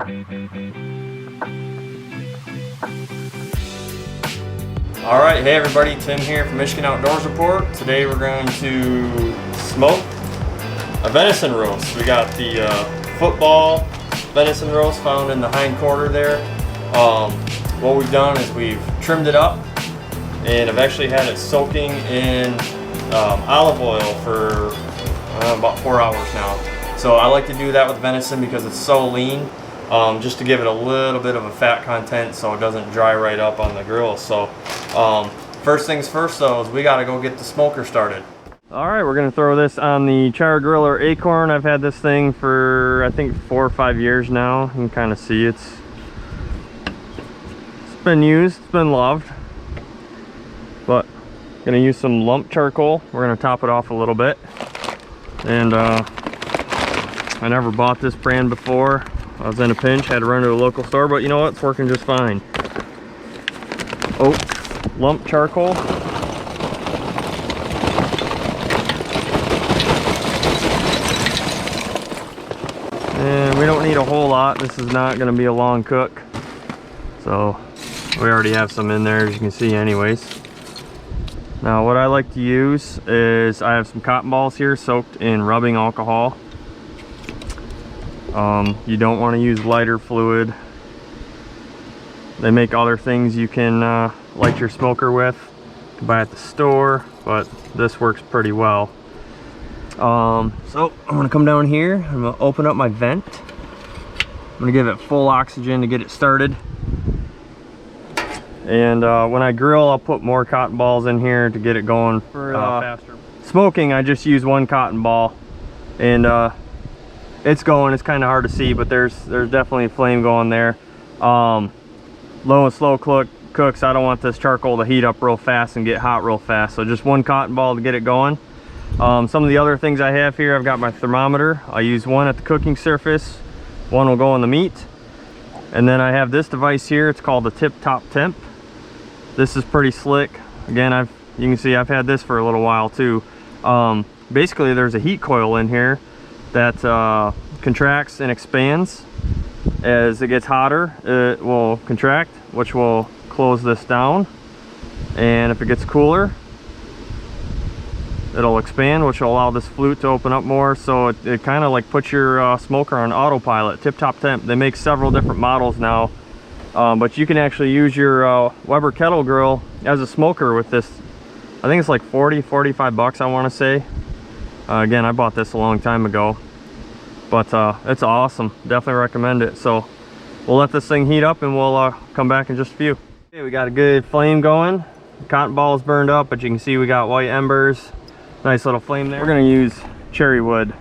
Alright, hey everybody, Tim here from Michigan Outdoors Report. Today we're going to smoke a venison roast. We got the football venison roast found in the hind quarter there. What we've done is we've trimmed it up, and I've actually had it soaking in olive oil for about 4 hours now. So I like to do that with venison because it's so lean, just to give it a little bit of a fat content so it doesn't dry right up on the grill. So first things first though is we got to go get the smoker started. All right, we're gonna throw this on the char grill or Akorn. I've had this thing for I think 4 or 5 years now. You can kind of see it's been used, it's been loved. But gonna use some lump charcoal. We're gonna top it off a little bit. And I never bought this brand before. I was in a pinch, had to run to a local store, but you know what, it's working just fine. Oak lump charcoal. And we don't need a whole lot. This is not going to be a long cook. So we already have some in there, as you can see anyways. Now what I like to use is I have some cotton balls here soaked in rubbing alcohol. You don't want to use lighter fluid. They make other things you can light your smoker with. You can buy at the store, but this works pretty well. So I'm gonna come down here, I'm gonna open up my vent. I'm gonna give it full oxygen to get it started. And when I grill, I'll put more cotton balls in here to get it going faster. Smoking, I just use 1 cotton ball, and it's going. It's kind of hard to see, but there's definitely a flame going there. Low and slow cooks. I don't want this charcoal to heat up real fast and get hot real fast, so just 1 cotton ball to get it going. Some of the other things I have here, I've got my thermometer. I use 1 at the cooking surface, 1 will go on the meat, and then I have this device here. It's called the temp. This is pretty slick. Again, you can see I've had this for a little while too. Basically there's a heat coil in here that contracts and expands. As it gets hotter, it will contract, which will close this down, and if it gets cooler, it'll expand, which will allow this flute to open up more. So it kind of like puts your smoker on autopilot. Temp. They make several different models now, but you can actually use your Weber kettle grill as a smoker with this. I think it's like 40-45 bucks, I want to say. Again, I bought this a long time ago, but it's awesome. Definitely recommend it. So we'll let this thing heat up and we'll come back in just a few. Okay, we got a good flame going. The cotton ball is burned up, but you can see we got white embers. Nice little flame there. We're gonna use cherry wood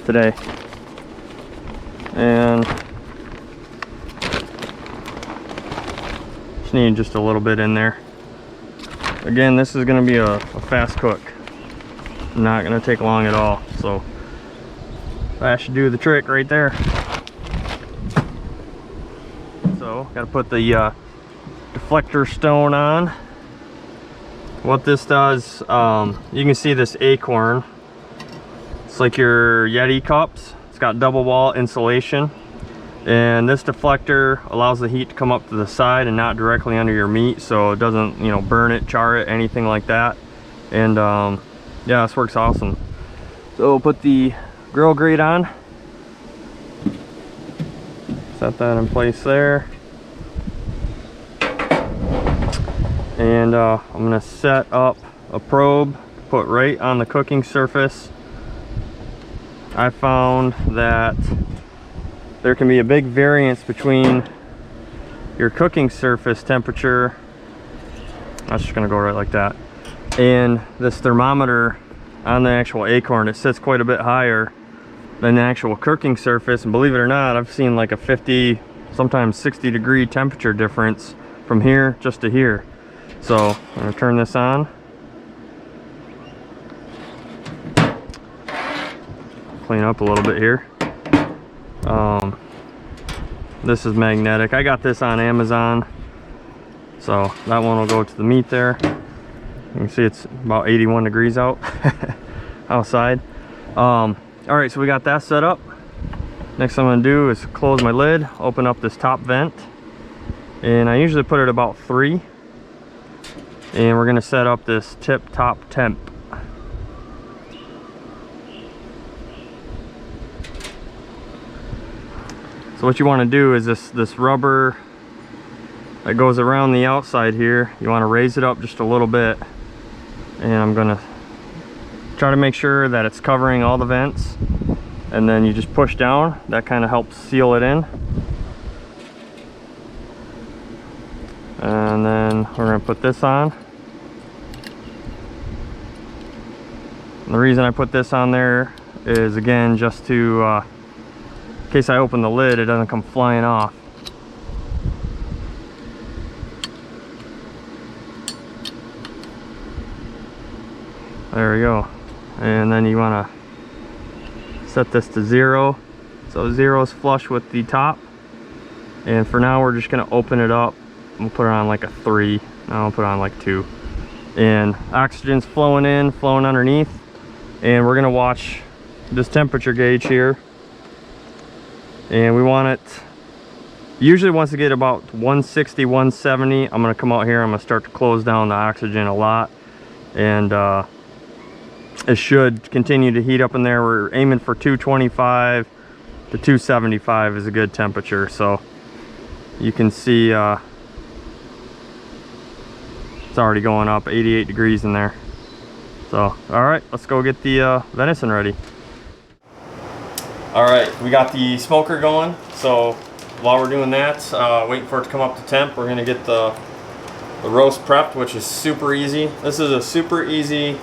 today, and just need just a little bit in there. Again, this is gonna be a fast cook. Not gonna take long at all, so that should do the trick right there. So gotta put the deflector stone on. What this does, you can see this Akorn. It's like your Yeti cups. It's got double wall insulation, and this deflector allows the heat to come up to the side and not directly under your meat, so it doesn't, you know, burn it, char it, anything like that. And yeah, this works awesome. So we'll put the grill grate on. Set that in place there. And I'm gonna set up a probe to put right on the cooking surface. I found that there can be a big variance between your cooking surface temperature, I'm just gonna go right like that, and this thermometer on the actual Akorn. It sits quite a bit higher than the actual cooking surface, and believe it or not, I've seen like a 50, sometimes 60 degree temperature difference from here just to here. So I'm gonna turn this on. Clean up a little bit here. This is magnetic. I got this on Amazon. So that one will go to the meat there. You can see it's about 81 degrees out outside. All right, so we got that set up. Next thing I'm gonna do is close my lid, open up this top vent, and I usually put it about 3. And we're gonna set up this tip top temp. So what you want to do is this rubber that goes around the outside here, you want to raise it up just a little bit, and I'm gonna try to make sure that it's covering all the vents, and then you just push down. That kind of helps seal it in. And then we're gonna put this on. And the reason I put this on there is, again, just to in case I open the lid, it doesn't come flying off. There we go. And then you want to set this to 0, so 0 is flush with the top. And for now, we're just going to open it up. We'll put it on like a 3. Now I'll put it on like 2. And oxygen's flowing in, flowing underneath. And we're going to watch this temperature gauge here. And we want it, usually once we get about 160, 170, I'm going to come out here, I'm going to start to close down the oxygen a lot. And it should continue to heat up in there. We're aiming for 225 to 275 is a good temperature. So you can see it's already going up 88 degrees in there. So, all right, let's go get the venison ready. All right, we got the smoker going. So while we're doing that, waiting for it to come up to temp, we're gonna get the roast prepped, which is super easy. This is a super easy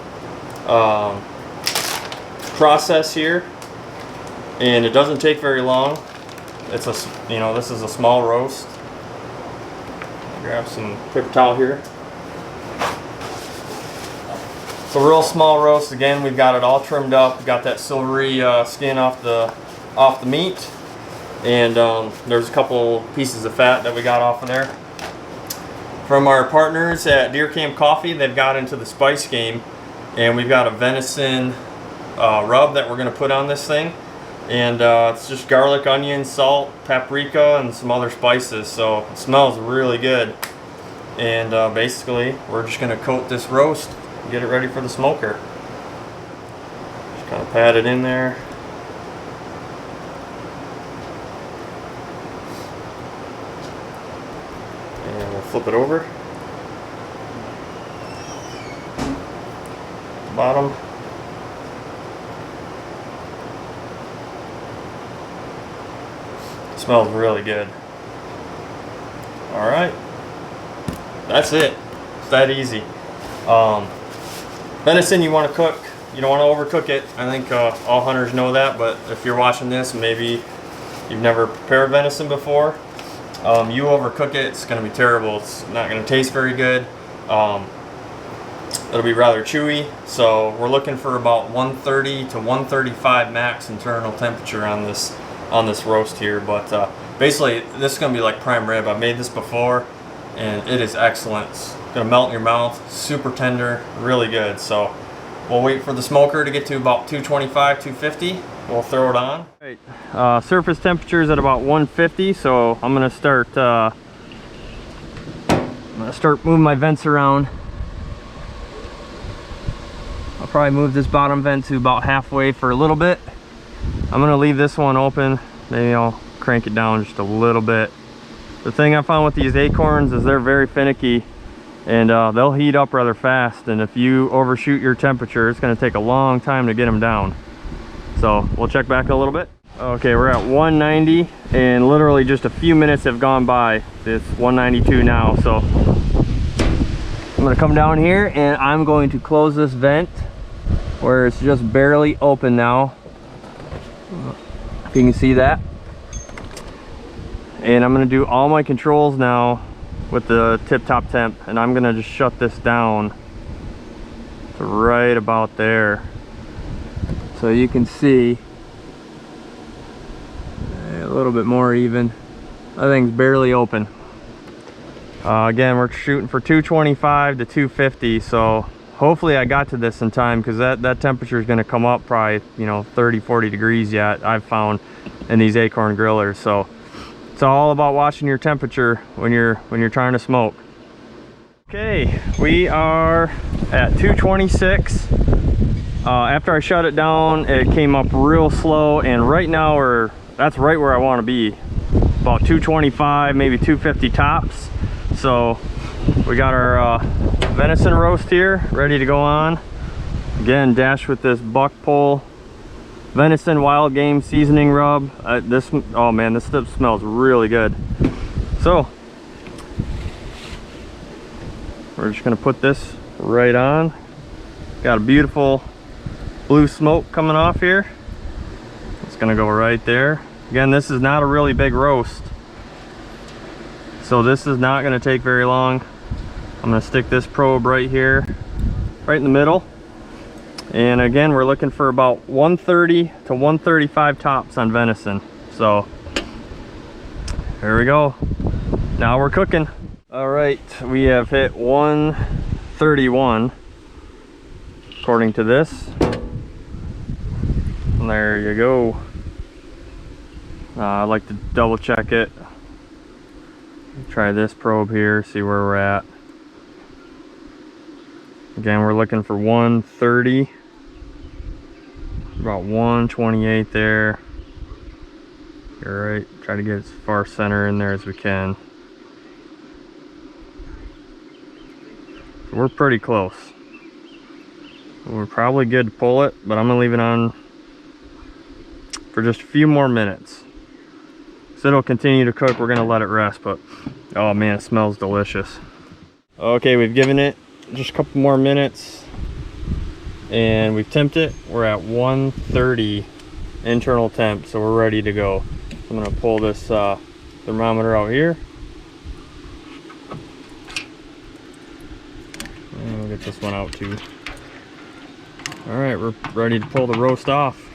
process here, and it doesn't take very long. It's a, you know, this is a small roast. Grab some paper towel here. It's a real small roast. Again, we've got it all trimmed up. We got that silvery skin off the meat, and there's a couple pieces of fat that we got off of there. From our partners at Deer Camp Coffee, they've got into the spice game, and we've got a venison rub that we're going to put on this thing. And it's just garlic, onion, salt, paprika, and some other spices, so it smells really good. And basically, we're just going to coat this roast and get it ready for the smoker. Just kind of pat it in there. And we'll flip it over. Bottom. Smells really good. All right, that's it. It's that easy. Venison, you want to cook. You don't want to overcook it. I think all hunters know that. But if you're watching this, maybe you've never prepared venison before, you overcook it, it's going to be terrible. It's not going to taste very good. It'll be rather chewy. So we're looking for about 130 to 135 max internal temperature on this roast here. But basically, this is going to be like prime rib. I've made this before, and it is excellent. It's going to melt in your mouth. Super tender, really good. So we'll wait for the smoker to get to about 225, 250. We'll throw it on. Right. Surface temperature is at about 150, so I'm going to start moving my vents around. I'll probably move this bottom vent to about halfway for a little bit. I'm going to leave this one open. Maybe I'll crank it down just a little bit. The thing I found with these Akorns is they're very finicky, and they'll heat up rather fast, and if you overshoot your temperature, it's going to take a long time to get them down. So we'll check back a little bit. Okay, we're at 190, and literally just a few minutes have gone by. It's 192 now, so I'm going to come down here and I'm going to close this vent where it's just barely open now. If you can see that. And I'm going to do all my controls now with the tip-top temp, and I'm going to just shut this down to right about there, so you can see a little bit more even. That thing's barely open. Again, we're shooting for 225 to 250, so hopefully I got to this in time, because that temperature is going to come up probably, you know, 30-40 degrees yet, I've found in these Akorn grillers. So it's all about watching your temperature when you're trying to smoke. Okay, we are at 226. After I shut it down, it came up real slow, and right now that's right where I want to be, about 225, maybe 250 tops. So we got our venison roast here ready to go on. Again, dashed with this buck pole venison wild game seasoning rub. Oh man, this stuff smells really good. So we're just gonna put this right on. Got a beautiful blue smoke coming off here. It's gonna go right there. Again, this is not a really big roast, so this is not gonna take very long. I'm gonna stick this probe right here, right in the middle. And again, we're looking for about 130 to 135 tops on venison. So here we go. Now we're cooking. All right, we have hit 131 according to this. And there you go. I like to double check it. Try this probe here, see where we're at. Again, we're looking for 130, about 128 there. You're right, try to get as far center in there as we can. So we're pretty close. We're probably good to pull it, but I'm gonna leave it on for just a few more minutes. So it'll continue to cook. We're gonna let it rest, but oh man, it smells delicious. Okay, we've given it just a couple more minutes and we've temped it. We're at 130 internal temp, so we're ready to go. So I'm gonna pull this thermometer out here. And we'll get this one out too. All right, we're ready to pull the roast off.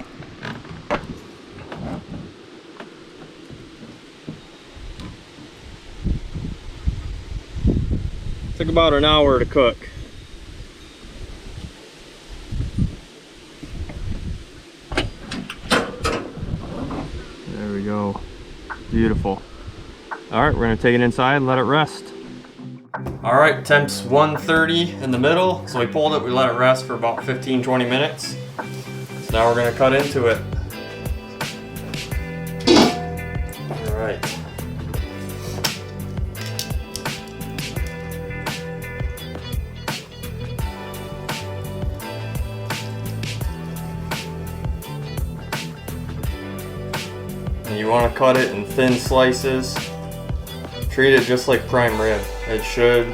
Took about an hour to cook. There we go. Beautiful. All right, we're gonna take it inside and let it rest. All right, temp's 130 in the middle. So we pulled it, we let it rest for about 15-20 minutes. So now we're gonna cut into it. All right. And you want to cut it in thin slices. Treat it just like prime rib. It should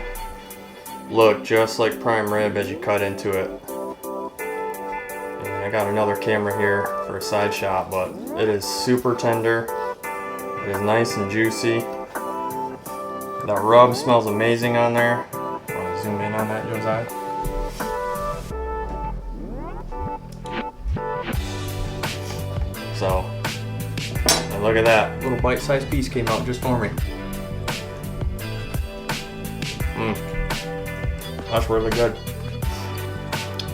look just like prime rib as you cut into it. And I got another camera here for a side shot, but it is super tender. It is nice and juicy. That rub smells amazing on there. I want to zoom in on that, Josiah. So, and look at that. Little bite-sized piece came out just for me. That's really good.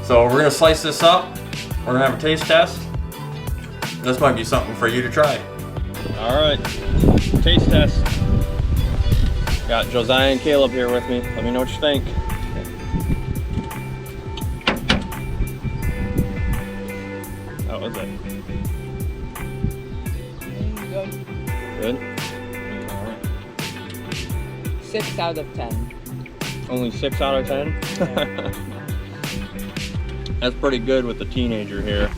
So we're gonna slice this up. We're gonna have a taste test. This might be something for you to try. All right, taste test. Got Josiah and Caleb here with me. Let me know what you think. How was it? Good? All right. 6 out of 10. Only 6 out of 10? Yeah. That's pretty good with the teenager here.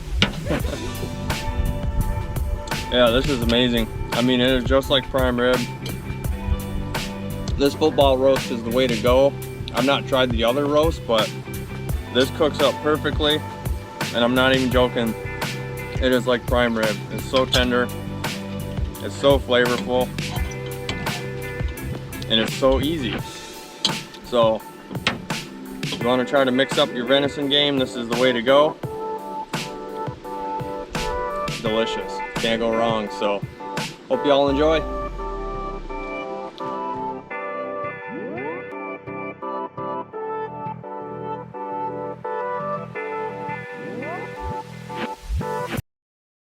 Yeah, this is amazing. I mean, it is just like prime rib. This football roast is the way to go. I've not tried the other roast, but this cooks up perfectly. And I'm not even joking. It is like prime rib. It's so tender. It's so flavorful. And it's so easy. So, if you want to try to mix up your venison game, this is the way to go. Delicious. Can't go wrong. So, hope you all enjoy.